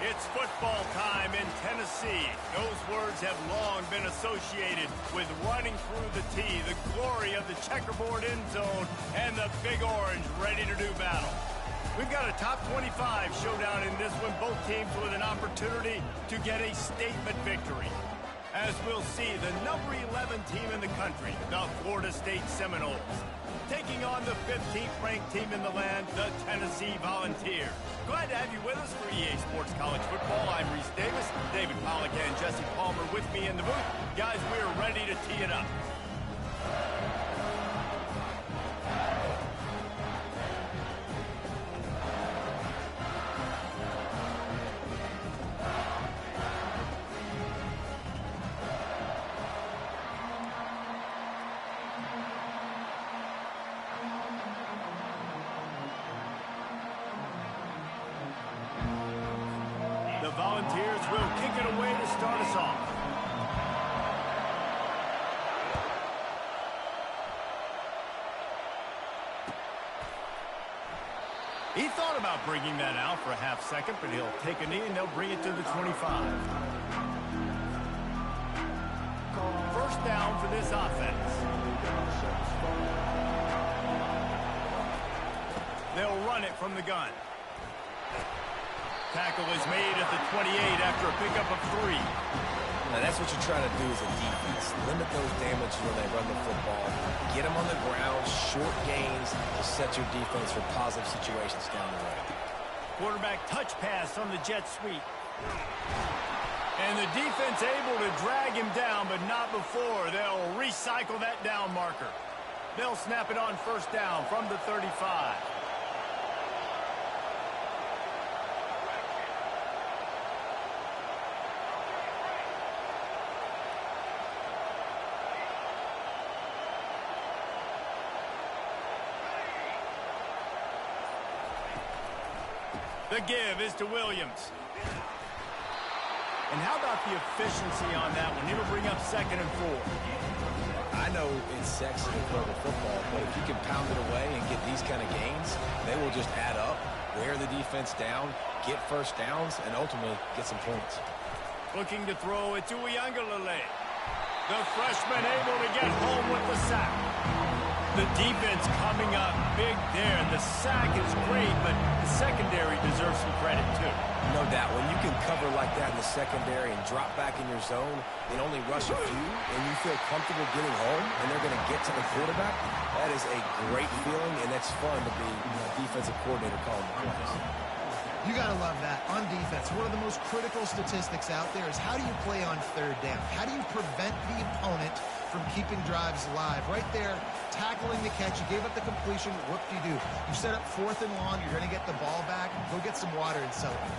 It's football time in Tennessee. Those words have long been associated with running through the tee, the glory of the checkerboard end zone, and the Big Orange ready to do battle. We've got a top 25 showdown in this one, both teams with an opportunity to get a statement victory. As we'll see, the number 11 team in the country, the Florida State Seminoles, taking on the 15th ranked team in the land, the Tennessee Volunteers. Glad to have you with us for EA Sports College Football. I'm Reese Davis, David Pollack and Jesse Palmer with me in the booth. Guys, we're ready to tee it up. The Volunteers will kick it away to start us off. He thought about bringing that out for a half second, but he'll take a knee and they'll bring it to the 25. First down for this offense. They'll run it from the gun. Tackle is made at the 28 after a pickup of 3. Now that's what you're trying to do as a defense. Limit those damages when they run the football. Get them on the ground, short gains to set your defense for positive situations down the road. Quarterback touch pass on the jet sweep. And the defense able to drag him down, but not before. They'll recycle that down marker. They'll snap it on first down from the 35. The give is to Williams. And how about the efficiency on that one? It'll bring up 2nd and 4. I know it's sexy to throw the football, but if you can pound it away and get these kind of gains, they will just add up, wear the defense down, get first downs, and ultimately get some points. Looking to throw it to Uyangalele. The freshman able to get home with the sack. The defense coming up big there. The sack is great, but the secondary deserves some credit too. No doubt. When you can cover like that in the secondary and drop back in your zone and only rush a few, and you feel comfortable getting home, and they're going to get to the quarterback, that is a great feeling, and that's fun to be a defensive coordinator calling the plays. You got to love that. On defense, one of the most critical statistics out there is how do you play on 3rd down? How do you prevent the opponent from keeping drives alive? Right there, tackling the catch. You gave up the completion. What do? You set up 4th and long. You're going to get the ball back. Go get some water and celebrate.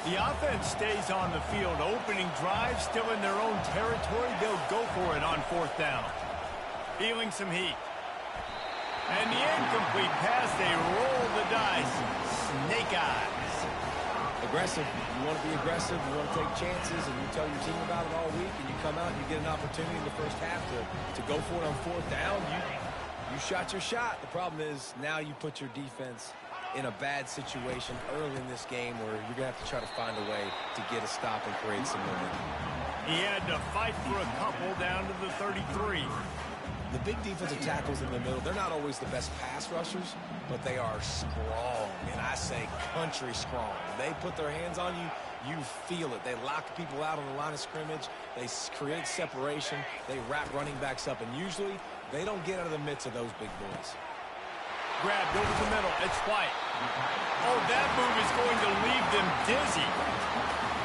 The offense stays on the field. Opening drive, still in their own territory. They'll go for it on 4th down. Feeling some heat. And the incomplete pass, they roll the dice. Snake eyes. Aggressive. You want to be aggressive. You want to take chances, and you tell your team about it all week, and you come out and you get an opportunity in the first half to go for it on 4th down. You shot your shot. The problem is now you put your defense in a bad situation early in this game where you're going to have to try to find a way to get a stop and create some momentum. He had to fight for a couple down to the 33. The big defensive tackles in the middle, they're not always the best pass rushers, but they are strong, and I say country strong. They put their hands on you, you feel it. They lock people out on the line of scrimmage. They create separation. They wrap running backs up, and usually they don't get out of the midst of those big boys. Grabbed over the middle. It's White. Oh, that move is going to leave them dizzy.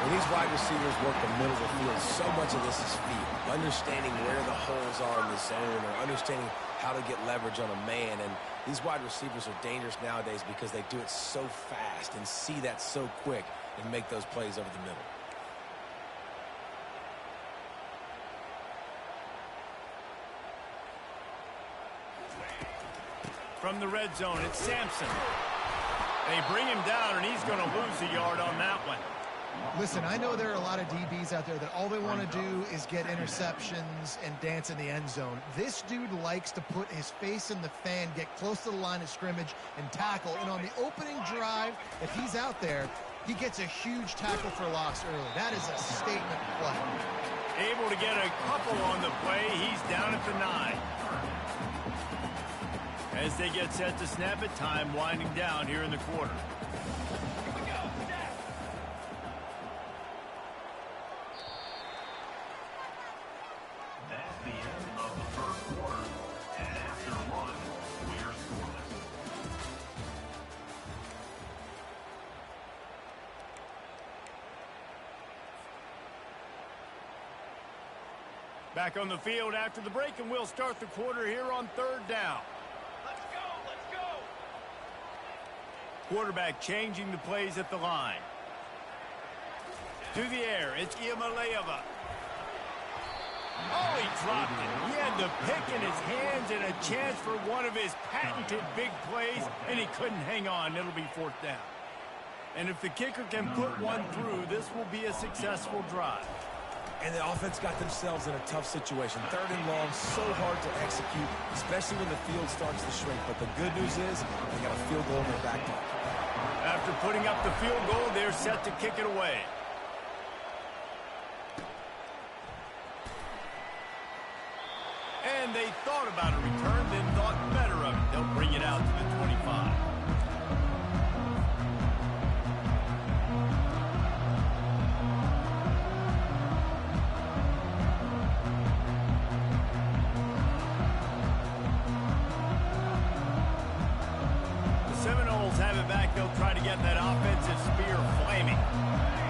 When these wide receivers work the middle of the field, so much of this is feel. Understanding where the holes are in the zone or understanding how to get leverage on a man. And these wide receivers are dangerous nowadays because they do it so fast and see that so quick and make those plays over the middle. From the red zone, it's Sampson. They bring him down, and he's going to lose a yard on that one. Listen, I know there are a lot of DBs out there that all they want to do is get interceptions and dance in the end zone. This dude likes to put his face in the fan, get close to the line of scrimmage, and tackle. And on the opening drive, if he's out there, He gets a huge tackle for loss early. That is a statement play. Able to get a couple on the play. He's down at the 9. As they get set to snap it, time winding down here in the quarter. That's the end of the first quarter. And after one, we're scoreless. Back on the field after the break, and we'll start the quarter here on 3rd down. Let's go! Quarterback changing the plays at the line. To the air, it's Iamaleava. Oh, he dropped it. He had the pick in his hands and a chance for one of his patented big plays, and he couldn't hang on. It'll be 4th down. And if the kicker can put one through, this will be a successful drive. And the offense got themselves in a tough situation. 3rd and long, so hard to execute, especially when the field starts to shrink. But the good news is they got a field goal in their back pocket. After putting up the field goal, they're set to kick it away. And they thought about a return, then thought better of it. They'll bring it out to the 25. Have it back. They'll try to get that offensive spear flaming.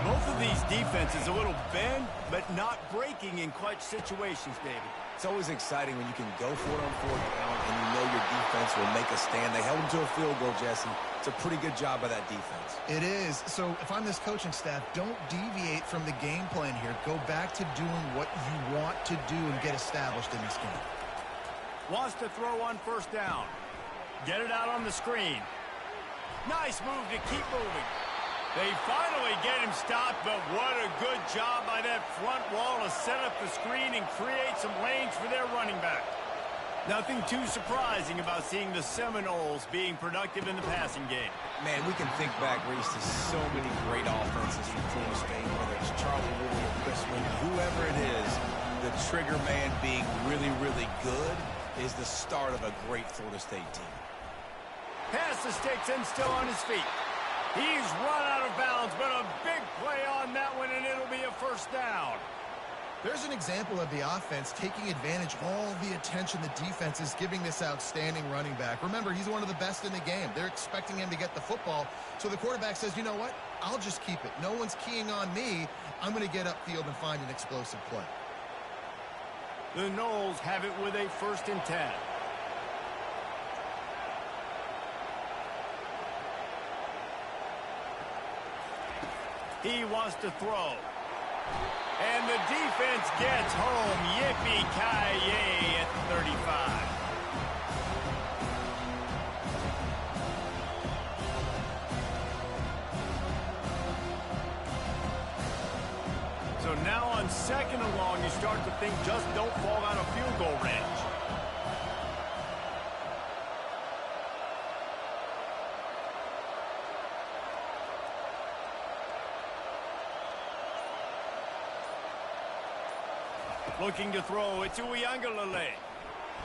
Both of these defenses a little bend, but not breaking in clutch situations, David. It's always exciting when you can go for it on 4th down and you know your defense will make a stand. They held them to a field goal, Jesse. It's a pretty good job by that defense. It is. So if I'm this coaching staff, don't deviate from the game plan here. Go back to doing what you want to do and get established in this game. Wants to throw on 1st down. Get it out on the screen. Nice move to keep moving. They finally get him stopped, but what a good job by that front wall to set up the screen and create some lanes for their running back. Nothing too surprising about seeing the Seminoles being productive in the passing game. Man, we can think back, Reese, to so many great offenses from Florida State, whether it's Charlie Woodley or Chris Wynn, whoever it is, the trigger man being really, really good is the start of a great Florida State team. Pass the sticks and still on his feet. He's run out of bounds, but a big play on that one, and it'll be a 1st down. There's an example of the offense taking advantage of all the attention the defense is giving this outstanding running back. Remember, he's one of the best in the game. They're expecting him to get the football, so the quarterback says, you know what? I'll just keep it. No one's keying on me. I'm going to get upfield and find an explosive play. The Noles have it with a 1st and 10. He wants to throw. And the defense gets home. Yippee-ki-yay at 35. So now on 2nd and long, you start to think just don't fall out of field goal range. Looking to throw, it's Uiagalelei.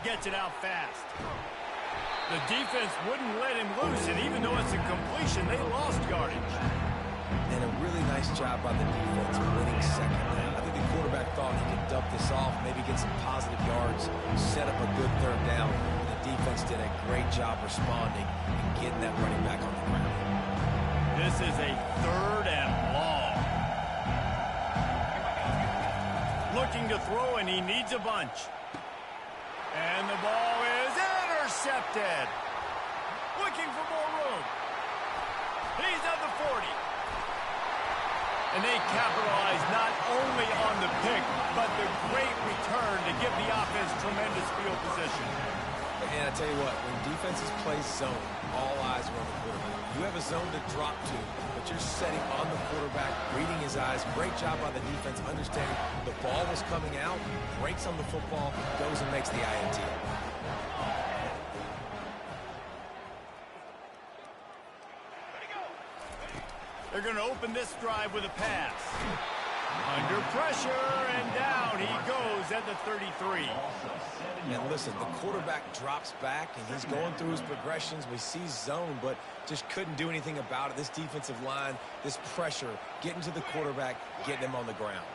Gets it out fast. The defense wouldn't let him loose, and even though it's a completion, they lost yardage. And a really nice job by the defense winning 2nd down. I think the quarterback thought he could dump this off, maybe get some positive yards, set up a good 3rd down. And the defense did a great job responding and getting that running back on the ground. This is a 3rd and long. Looking to throw, and he needs a bunch. And the ball is intercepted. Looking for more room. He's at the 40. And they capitalize not only on the pick, but the great return to give the offense tremendous field position. And I tell you what, when defenses play zone, all eyes are on the quarterback. You have a zone to drop to, but you're setting on the quarterback, reading his eyes. Great job by the defense, understanding the ball was coming out, breaks on the football, goes and makes the INT. They're going to open this drive with a pass. Under pressure, and down he goes at the 33. And listen, the quarterback drops back, and he's going through his progressions. We see zone, but just couldn't do anything about it. This defensive line, this pressure, getting to the quarterback, getting him on the ground.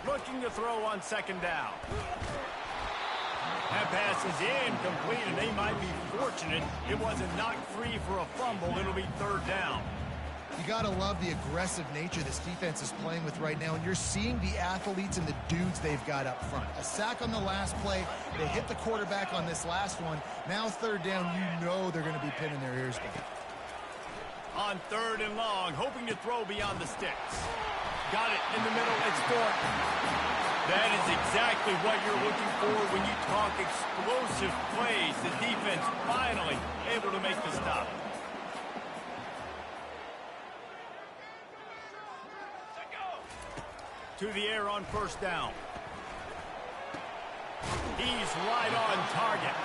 Looking to throw on second down. That pass is incomplete, and they might be fortunate it wasn't knocked free for a fumble. It'll be third down. You got to love the aggressive nature this defense is playing with right now, and you're seeing the athletes and the dudes they've got up front. A sack on the last play. They hit the quarterback on this last one. Now third down, you know they're going to be pinning their ears back. On third and long, hoping to throw beyond the sticks. Got it in the middle. It's Thornton. That is exactly what you're looking for when you talk explosive plays. The defense finally able to make the stop. To the air on first down. He's right on target.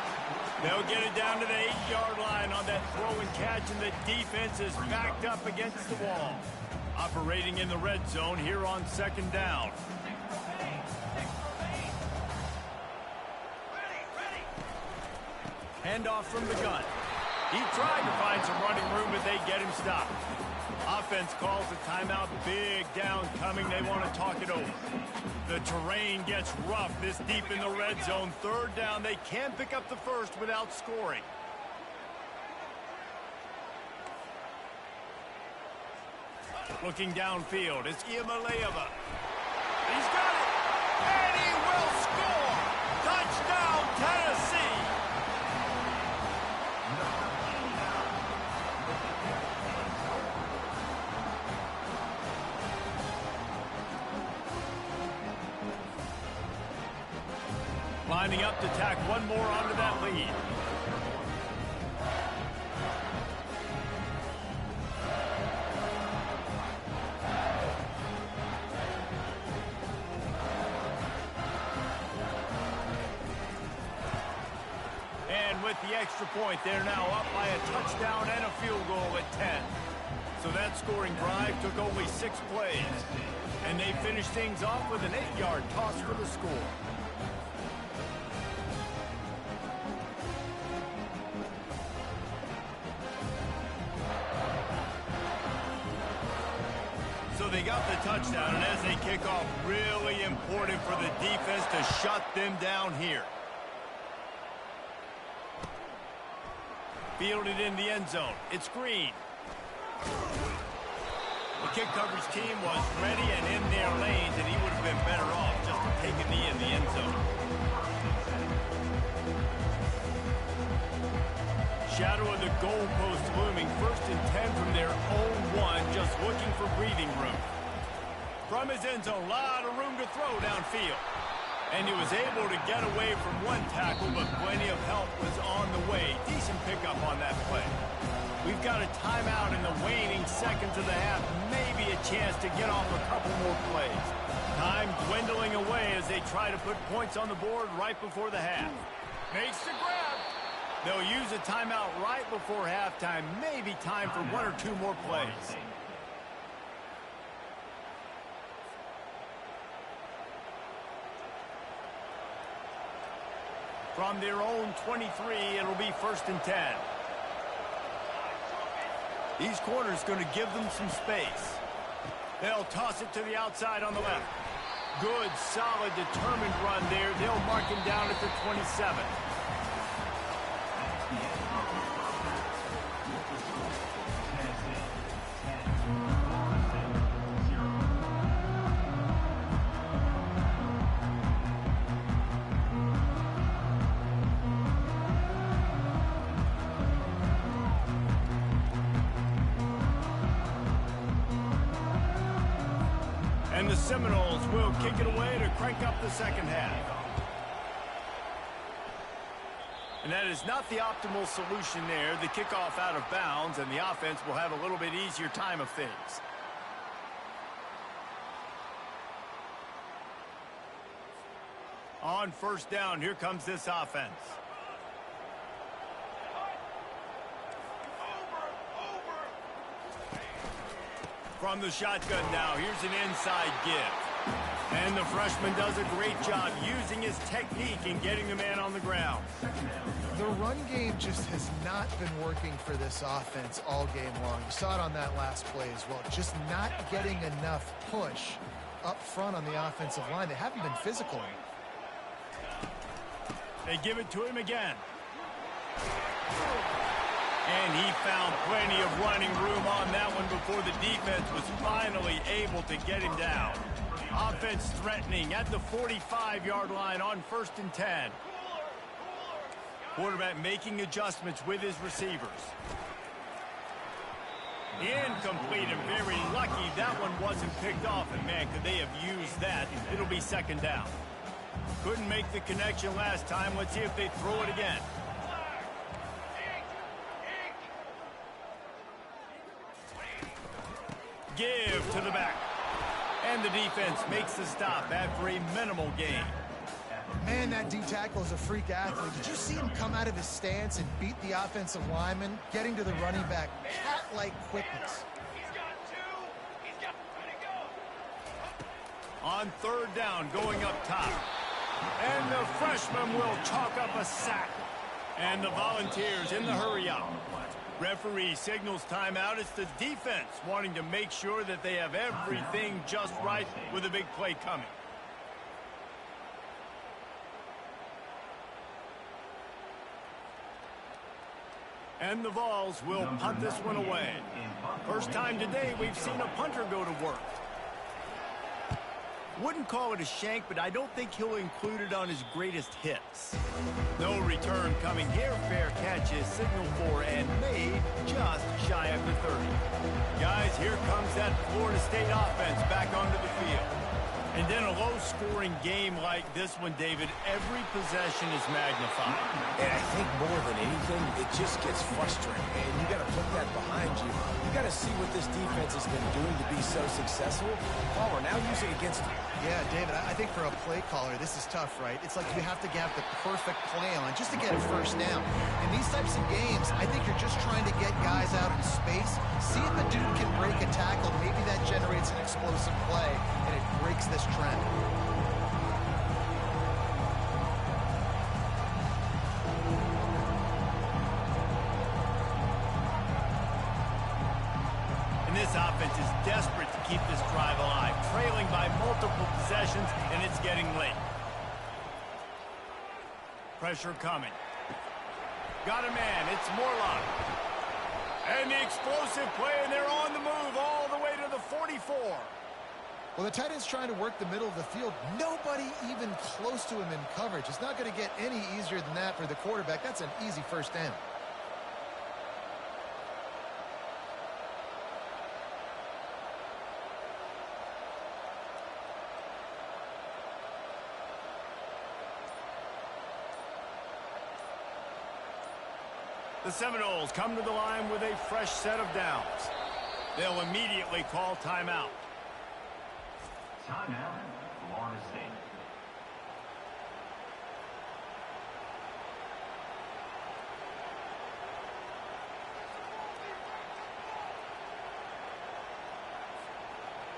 They'll get it down to the 8-yard line on that throw and catch, and the defense is backed up against the wall. Operating in the red zone here on second down. Handoff from the gun. He tried to find some running room, but they get him stopped. Offense calls a timeout. Big down coming. They want to talk it over. The terrain gets rough this deep in the red zone. Third down. They can pick up the first without scoring. Looking downfield, it's Iamaleava. He's got it, and he will score! Touchdown, Tennessee! Lining up to tack one more onto that lead. With the extra point, they're now up by a touchdown and a field goal at 10. So that scoring drive took only 6 plays. And they finished things off with an 8-yard toss for the score. So they got the touchdown, and as they kick off, really important for the defense to shut them down here. Fielded in the end zone. It's Green. The kick coverage team was ready and in their lanes, and he would have been better off just to take a knee in the end zone. Shadow of the goalpost looming. 1st and 10 from their own 1, just looking for breathing room. From his end zone, a lot of room to throw downfield. And he was able to get away from one tackle, but plenty of help was on the way. Decent pickup on that play. We've got a timeout in the waning seconds of the half. Maybe a chance to get off a couple more plays. Time dwindling away as they try to put points on the board right before the half. Makes the grab. They'll use a timeout right before halftime. Maybe time for 1 or 2 more plays. From their own 23, it'll be 1st and 10. These corners going to give them some space. They'll toss it to the outside on the left. Good, solid, determined run there. They'll mark him down at the 27. And the Seminoles will kick it away to crank up the second half. And that is not the optimal solution there. The kickoff out of bounds, and the offense will have a little bit easier time of things. On first down, here comes this offense. From the shotgun now, here's an inside give. And the freshman does a great job using his technique and getting the man on the ground. The run game just has not been working for this offense all game long. You saw it on that last play as well. Just not getting enough push up front on the offensive line. They haven't been physical. They give it to him again. And he found plenty of running room on that one before the defense was finally able to get him down. Offense threatening at the 45-yard line on 1st and 10. Quarterback making adjustments with his receivers. Incomplete and very lucky that one wasn't picked off. And man, could they have used that? It'll be 2nd down. Couldn't make the connection last time. Let's see if they throw it again. Give to the back. And the defense makes the stop after a minimal gain. Man, that D tackle is a freak athlete. Did you see him come out of his stance and beat the offensive lineman, getting to the running back? Cat-like quickness. On 3rd down, going up top. And the freshman will chalk up a sack. And the Volunteers in the hurry up. Referee signals timeout. It's the defense wanting to make sure that they have everything just right with a big play coming. And the Vols will punt this one away. First time today we've seen a punter go to work. Wouldn't call it a shank, but I don't think he'll include it on his greatest hits. No return coming here. Fair catch is signaled for and made just shy of the 30. Guys, here comes that Florida State offense back onto the field. And in a low-scoring game like this one, David, every possession is magnified. And I think more than anything, it just gets frustrating. And you got to put that behind you. You got to see what this defense has been doing to be so successful. We're now using against them. Yeah, David, I think for a play caller, this is tough, right? It's like you have to have the perfect play on just to get a first down. In these types of games, I think you're just trying to get guys out in space, see if the dude can break a tackle. Maybe that generates an explosive play, and it breaks this trend. This offense is desperate to keep this drive alive, trailing by multiple possessions, and it's getting late. Pressure coming. Got a man. It's Morlock. And the explosive play, and they're on the move all the way to the 44. Well, the tight end's trying to work the middle of the field. Nobody even close to him in coverage. It's not going to get any easier than that for the quarterback. That's an easy first down. The Seminoles come to the line with a fresh set of downs. They'll immediately call timeout. Timeout, Florida State.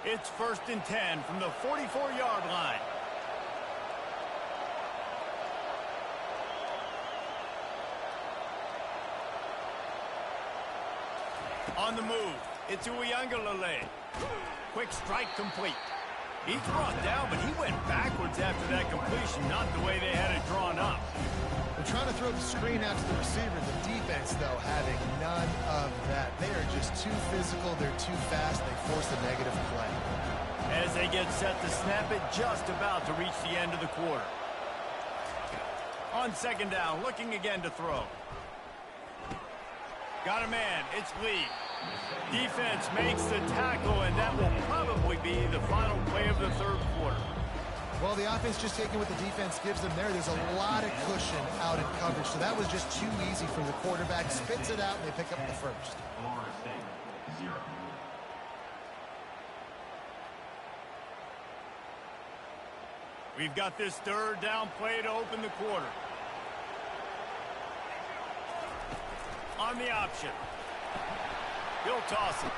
It's 1st and 10 from the 44-yard line. On the move, it's Uiagalelei. Quick strike complete. He's brought down, but he went backwards after that completion, not the way they had it drawn up. They're trying to throw the screen out to the receiver. The defense, though, having none of that. They are just too physical. They're too fast. They force a negative play. As they get set to snap it, just about to reach the end of the quarter. On 2nd down, looking again to throw. Got a man. It's Lee. Defense makes the tackle, and that will probably be the final play of the 3rd quarter. Well, the offense just taking what the defense gives them there. There's a lot of cushion out in coverage, so that was just too easy for the quarterback. Spits it out, and they pick up the first. Florida State, 0. We've got this third down play to open the quarter. On the option. He'll toss it.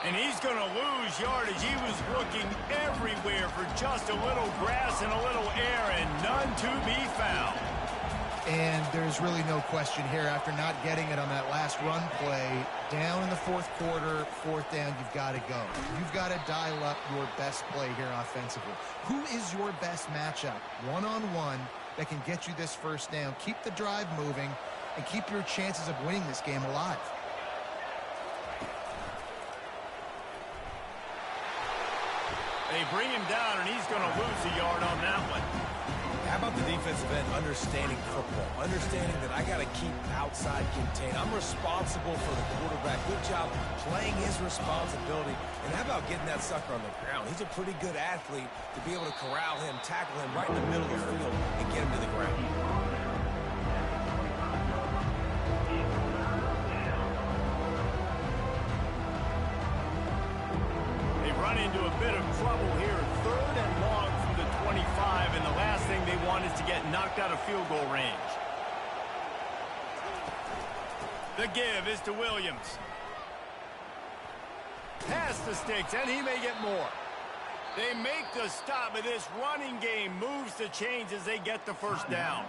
And he's going to lose yardage. He was looking everywhere for just a little grass and a little air, and none to be found. And there's really no question here, after not getting it on that last run play, down in the fourth quarter, fourth down, you've got to go. You've got to dial up your best play here offensively. Who is your best matchup, one-on-one, that can get you this first down, keep the drive moving, and keep your chances of winning this game alive? They bring him down, and he's going to lose a yard on that one. How about the defensive end understanding football, understanding that I got to keep outside contained. I'm responsible for the quarterback. Good job playing his responsibility. And how about getting that sucker on the ground? He's a pretty good athlete to be able to corral him, tackle him right in the middle of the field, and get him to the ground. They run into a bit of trouble here. Third and long from the 25, and the last thing they want is to get knocked out of field goal range. The give is to Williams. Past the sticks, and he may get more. They make the stop, but this running game moves the chains as they get the first down.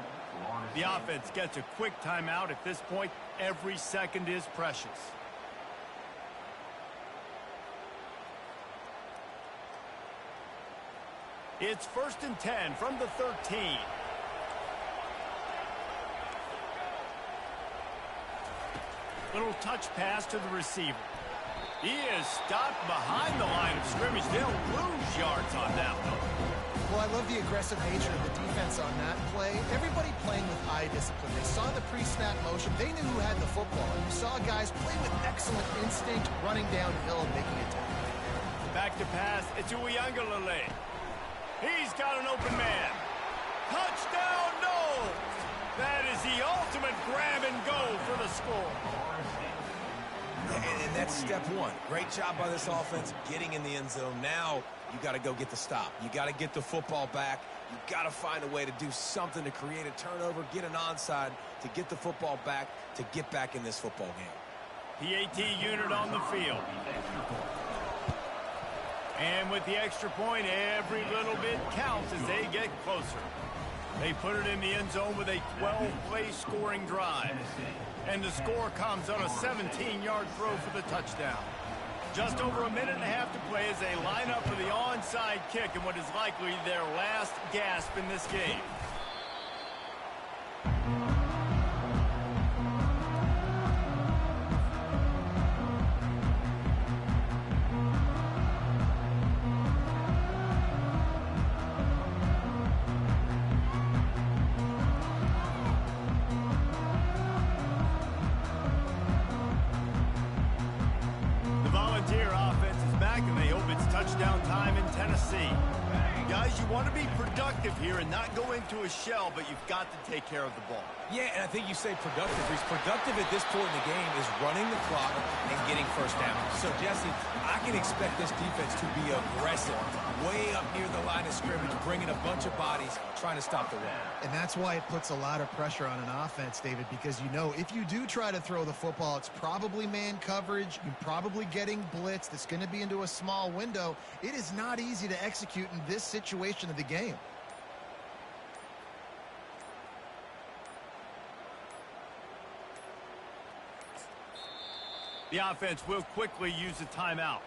The offense gets a quick timeout. At this point, every second is precious. It's 1st and 10 from the 13. Little touch pass to the receiver. He is stopped behind the line of scrimmage. They'll lose yards on that one. Well, I love the aggressive nature of the defense on that play. Everybody playing with eye discipline. They saw the pre-snap motion. They knew who had the football. And you saw guys play with excellent instinct, running downhill and making a tackle. Back to pass. It's Uyangalele. He's got an open man. Touchdown, no! That is the ultimate grab and go for the score. And that's step one. Great job by this offense getting in the end zone. Now you got to go get the stop. You got to get the football back. You got to find a way to do something to create a turnover, get an onside, to get the football back, to get back in this football game. PAT unit on the field. And with the extra point, every little bit counts as they get closer. They put it in the end zone with a 12-play scoring drive. And the score comes on a 17-yard throw for the touchdown. Just over a minute and a half to play as they line up for the onside kick in what is likely their last gasp in this game. Touchdown time in Tennessee. Guys, you want to be productive here and not go into a shell, but you've got to take care of the ball. Yeah, and I think you say productive. He's productive at this point in the game is running the clock and getting first down. So, Jesse, I can expect this defense to be aggressive, way up near the line of scrimmage, bringing a bunch of bodies, trying to stop the run. And that's why it puts a lot of pressure on an offense, David, because you know if you do try to throw the football, it's probably man coverage. You're probably getting blitzed. It's going to be into a small window. It is not easy to execute in this situation of the game. The offense will quickly use a timeout.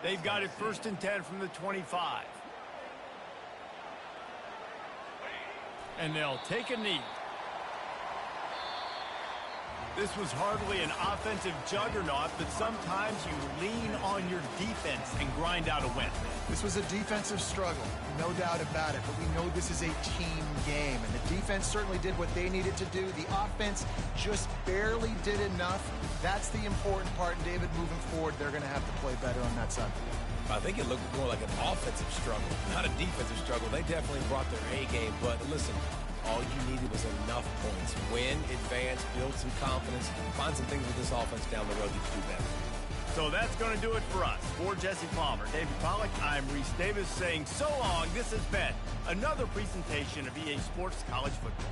They've got it 1st and 10 from the 25. And they'll take a knee. This was hardly an offensive juggernaut, but sometimes you lean on your defense and grind out a win. This was a defensive struggle, no doubt about it, but we know this is a team game, and the defense certainly did what they needed to do. The offense just barely did enough. That's the important part, and David, moving forward, they're going to have to play better on that side. I think it looked more like an offensive struggle, not a defensive struggle. They definitely brought their A game, but listen, all you needed was enough points. Win, advance, build some confidence, find some things with this offense down the road that you do better. So that's going to do it for us. For Jesse Palmer, David Pollack, I'm Reese Davis saying so long. This has been another presentation of EA Sports College Football.